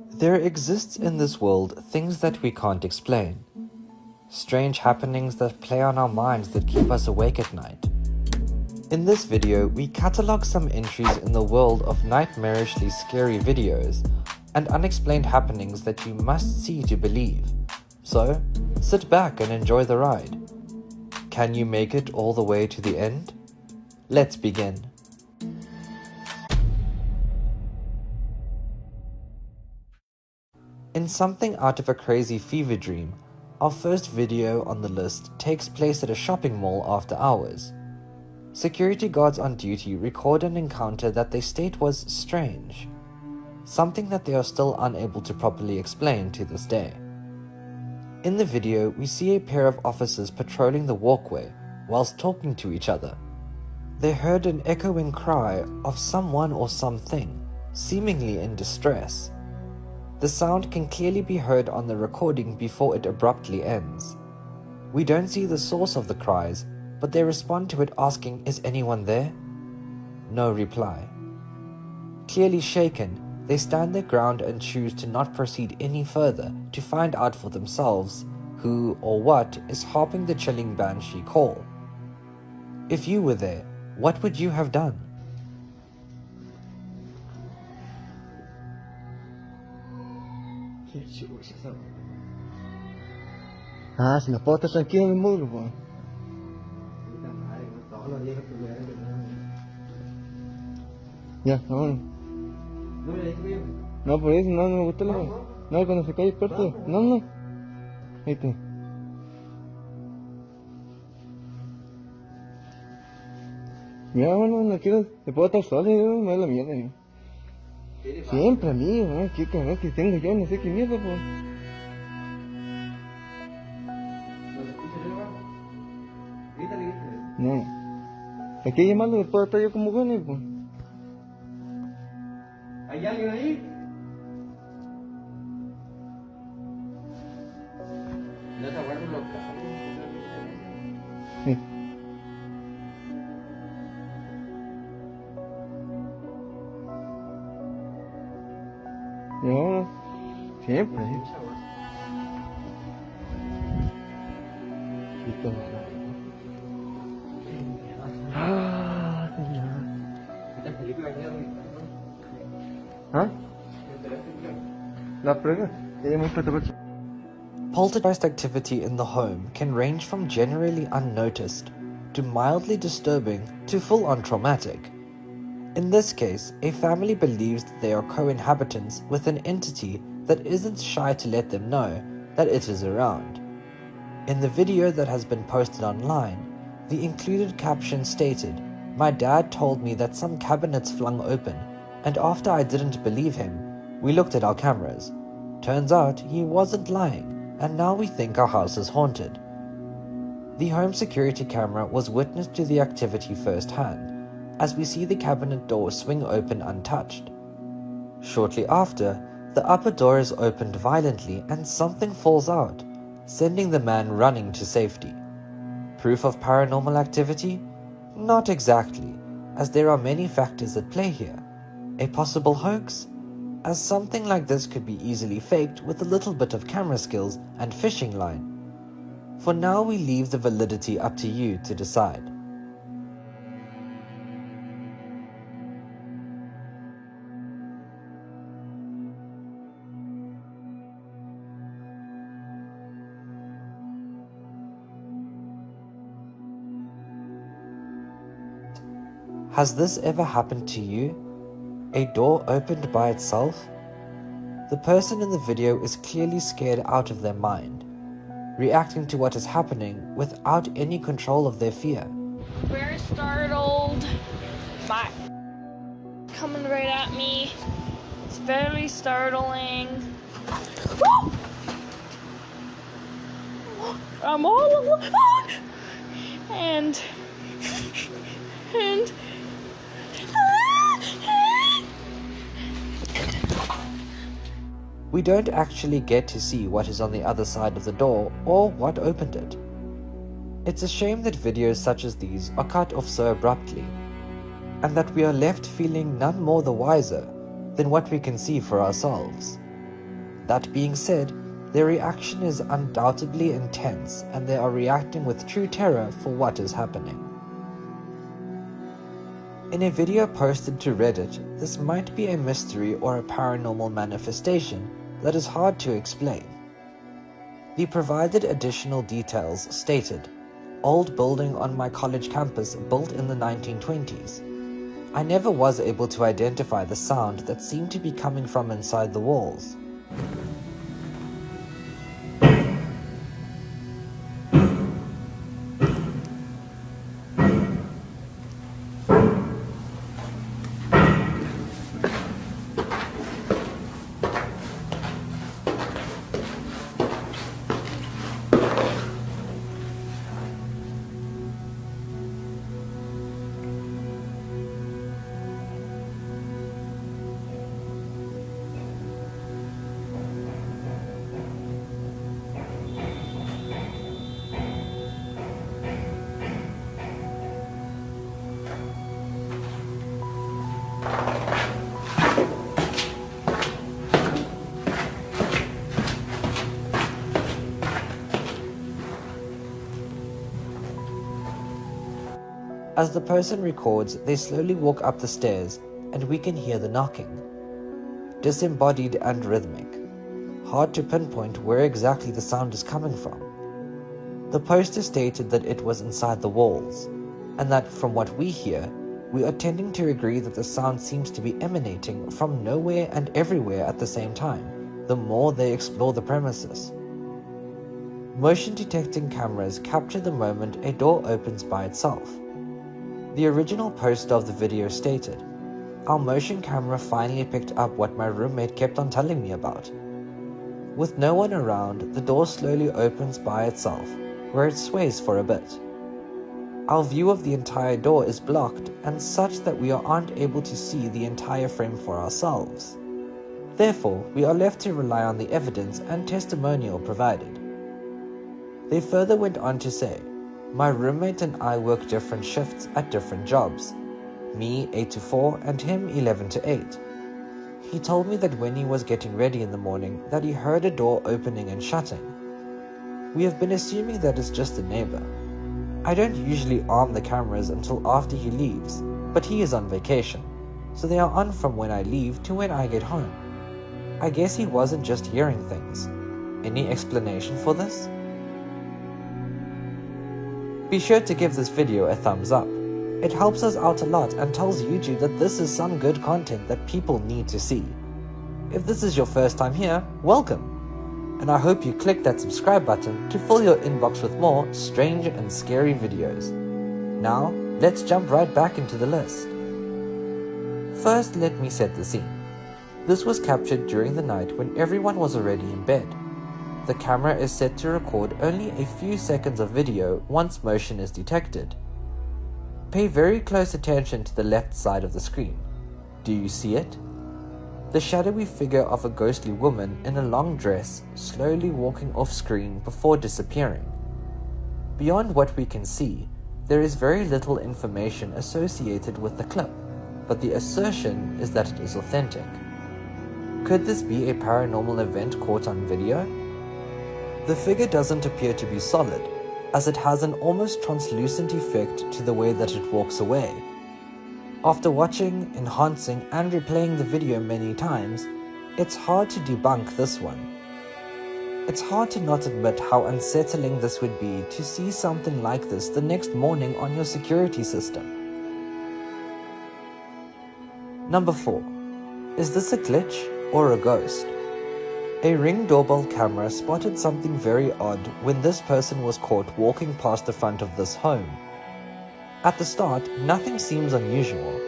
There exists in this world things that we can't explain. Strange happenings that play on our minds that keep us awake at night. In this video, we catalog some entries in the world of nightmarishly scary videos and unexplained happenings that you must see to believe. So, sit back and enjoy the ride. Can you make it all the way to the end? Let's begin. In something out of a crazy fever dream, our first video on the list takes place at a shopping mall after hours. Security guards on duty record an encounter that they state was strange, something that they are still unable to properly explain to this day. In the video, we see a pair of officers patrolling the walkway whilst talking to each other. They heard an echoing cry of someone or something, seemingly in distress. The sound can clearly be heard on the recording before it abruptly ends. We don't see the source of the cries, but they respond to it asking, "Is anyone there?" No reply. Clearly shaken, they stand their ground and choose to not proceed any further to find out for themselves who or what is harping the chilling banshee call. If you were there, what would you have done? Si no puedo estar tranquilo me muero, pues. Ya, vámonos. No, por eso, no me gusta la... No, cuando se cae el puerto. No. Ahí está. Ya, bueno, no quiero... Te puedo estar solo, me da la mierda, yo. Siempre amigo, ¿no? Qué cabrón que tengo yo, no sé qué mierda, pues. No. Aquí llamando me puedo estar yo como bueno, pues. ¿Hay alguien ahí? No te aguardo local. Sí. No, siempre. ¿Ah? La prueba. Poltergeist activity in the home can range from generally unnoticed to mildly disturbing to full-on traumatic. In this case, a family believes that they are co-inhabitants with an entity that isn't shy to let them know that it is around. In the video that has been posted online, the included caption stated, "My dad told me that some cabinets flung open, and after I didn't believe him, we looked at our cameras. Turns out he wasn't lying, and now we think our house is haunted." The home security camera was witness to the activity firsthand, as we see the cabinet door swing open untouched. Shortly after, the upper door is opened violently and something falls out, sending the man running to safety. Proof of paranormal activity? Not exactly, as there are many factors at play here. A possible hoax? As something like this could be easily faked with a little bit of camera skills and fishing line. For now, we leave the validity up to you to decide. Has this ever happened to you? A door opened by itself? The person in the video is clearly scared out of their mind, reacting to what is happening without any control of their fear. Very startled by coming right at me. It's very startling. I'm all alone and We don't actually get to see what is on the other side of the door or what opened it. It's a shame that videos such as these are cut off so abruptly, and that we are left feeling none more the wiser than what we can see for ourselves. That being said, their reaction is undoubtedly intense and they are reacting with true terror for what is happening. In a video posted to Reddit, this might be a mystery or a paranormal manifestation that is hard to explain. The provided additional details stated, "Old building on my college campus built in the 1920s. I never was able to identify the sound that seemed to be coming from inside the walls. As the person records, they slowly walk up the stairs and we can hear the knocking. Disembodied and rhythmic. Hard to pinpoint where exactly the sound is coming from. The poster stated that it was inside the walls, and that from what we hear, we are tending to agree that the sound seems to be emanating from nowhere and everywhere at the same time, the more they explore the premises. Motion detecting cameras capture the moment a door opens by itself. The original poster of the video stated, "Our motion camera finally picked up what my roommate kept on telling me about. With no one around, the door slowly opens by itself, where it sways for a bit. Our view of the entire door is blocked and such that we aren't able to see the entire frame for ourselves. Therefore, we are left to rely on the evidence and testimonial provided." They further went on to say, "My roommate and I work different shifts at different jobs. Me 8 to 4 and him 11 to 8. He told me that when he was getting ready in the morning that he heard a door opening and shutting. We have been assuming that it's just a neighbor. I don't usually arm the cameras until after he leaves, but he is on vacation, so they are on from when I leave to when I get home. I guess he wasn't just hearing things. Any explanation for this?" Be sure to give this video a thumbs up. It helps us out a lot and tells YouTube that this is some good content that people need to see. If this is your first time here, welcome! And I hope you click that subscribe button to fill your inbox with more strange and scary videos. Now, let's jump right back into the list. First, let me set the scene. This was captured during the night when everyone was already in bed. The camera is set to record only a few seconds of video once motion is detected. Pay very close attention to the left side of the screen. Do you see it? The shadowy figure of a ghostly woman in a long dress slowly walking off screen before disappearing. Beyond what we can see, there is very little information associated with the clip, but the assertion is that it is authentic. Could this be a paranormal event caught on video? The figure doesn't appear to be solid, as it has an almost translucent effect to the way that it walks away. After watching, enhancing, and replaying the video many times, it's hard to debunk this one. It's hard to not admit how unsettling this would be to see something like this the next morning on your security system. Number 4. Is this a glitch or a ghost? A Ring doorbell camera spotted something very odd when this person was caught walking past the front of this home. At the start, nothing seems unusual.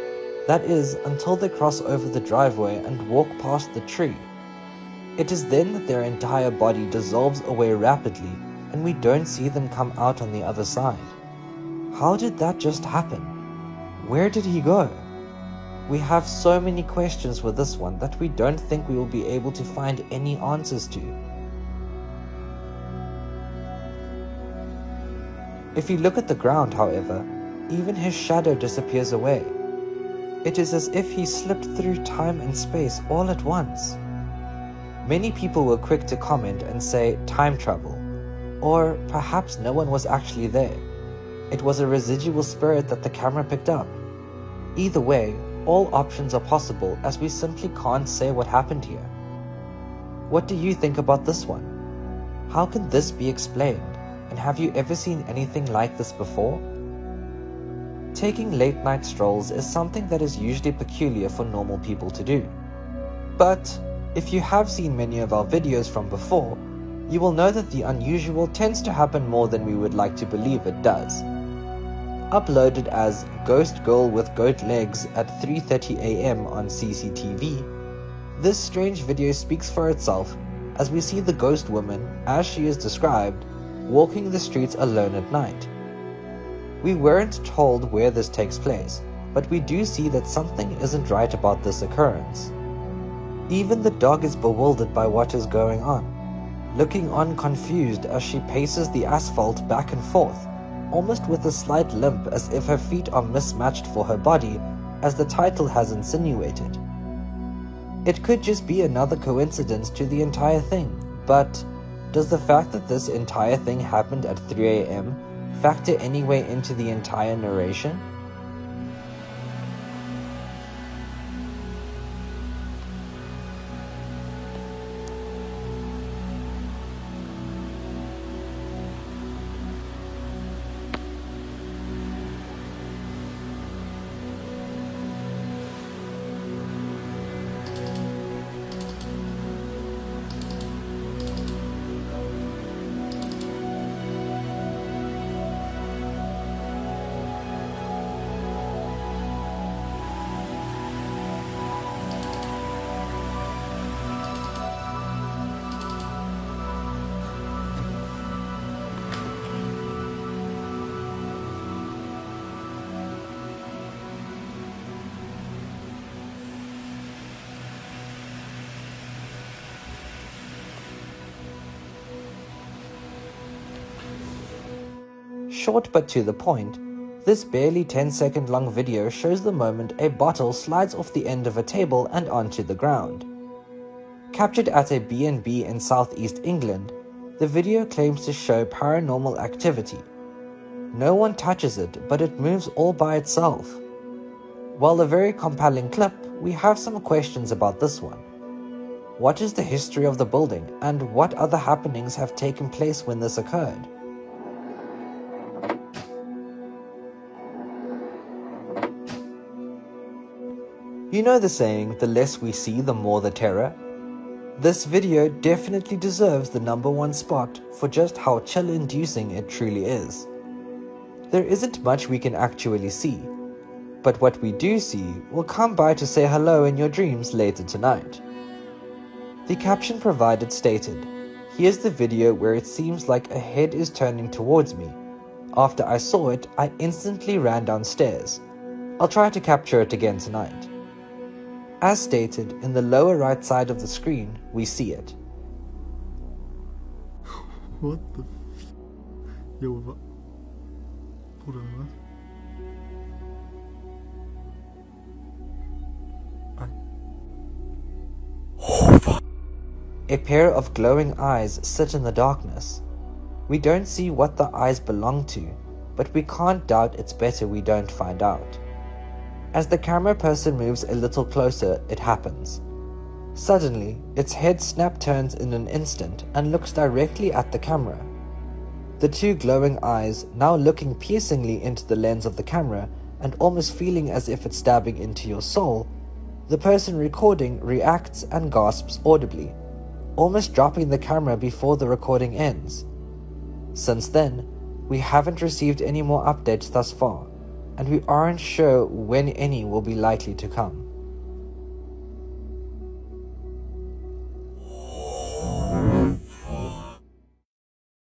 That is, until they cross over the driveway and walk past the tree. It is then that their entire body dissolves away rapidly and we don't see them come out on the other side. How did that just happen? Where did he go? We have so many questions with this one that we don't think we will be able to find any answers to. If you look at the ground, however, even his shadow disappears away. It is as if he slipped through time and space all at once. Many people were quick to comment and say time travel, or perhaps no one was actually there. It was a residual spirit that the camera picked up. Either way, all options are possible as we simply can't say what happened here. What do you think about this one? How can this be explained, and have you ever seen anything like this before? Taking late night strolls is something that is usually peculiar for normal people to do. But if you have seen many of our videos from before, you will know that the unusual tends to happen more than we would like to believe it does. Uploaded as Ghost Girl with Goat Legs at 3:30 AM on CCTV, this strange video speaks for itself as we see the ghost woman, as she is described, walking the streets alone at night. We weren't told where this takes place, but we do see that something isn't right about this occurrence. Even the dog is bewildered by what is going on, looking on confused as she paces the asphalt back and forth, almost with a slight limp as if her feet are mismatched for her body, as the title has insinuated. It could just be another coincidence to the entire thing, but does the fact that this entire thing happened at 3 AM factor any way into the entire narration? Short but to the point, this barely 10-second long video shows the moment a bottle slides off the end of a table and onto the ground. Captured at a B&B in southeast England, the video claims to show paranormal activity. No one touches it, but it moves all by itself. While a very compelling clip, we have some questions about this one. What is the history of the building, and what other happenings have taken place when this occurred? You know the saying, the less we see, the more the terror? This video definitely deserves the #1 spot for just how chill-inducing it truly is. There isn't much we can actually see, but what we do see will come by to say hello in your dreams later tonight. The caption provided stated, "Here's the video where it seems like a head is turning towards me. After I saw it, I instantly ran downstairs. I'll try to capture it again tonight." As stated, in the lower right side of the screen, we see it. What the Yo, Bruder, was? A pair of glowing eyes sit in the darkness. We don't see what the eyes belong to, but we can't doubt it's better we don't find out. As the camera person moves a little closer, it happens. Suddenly, its head snap turns in an instant and looks directly at the camera. The two glowing eyes, now looking piercingly into the lens of the camera and almost feeling as if it's stabbing into your soul, the person recording reacts and gasps audibly, almost dropping the camera before the recording ends. Since then, we haven't received any more updates thus far, and we aren't sure when any will be likely to come.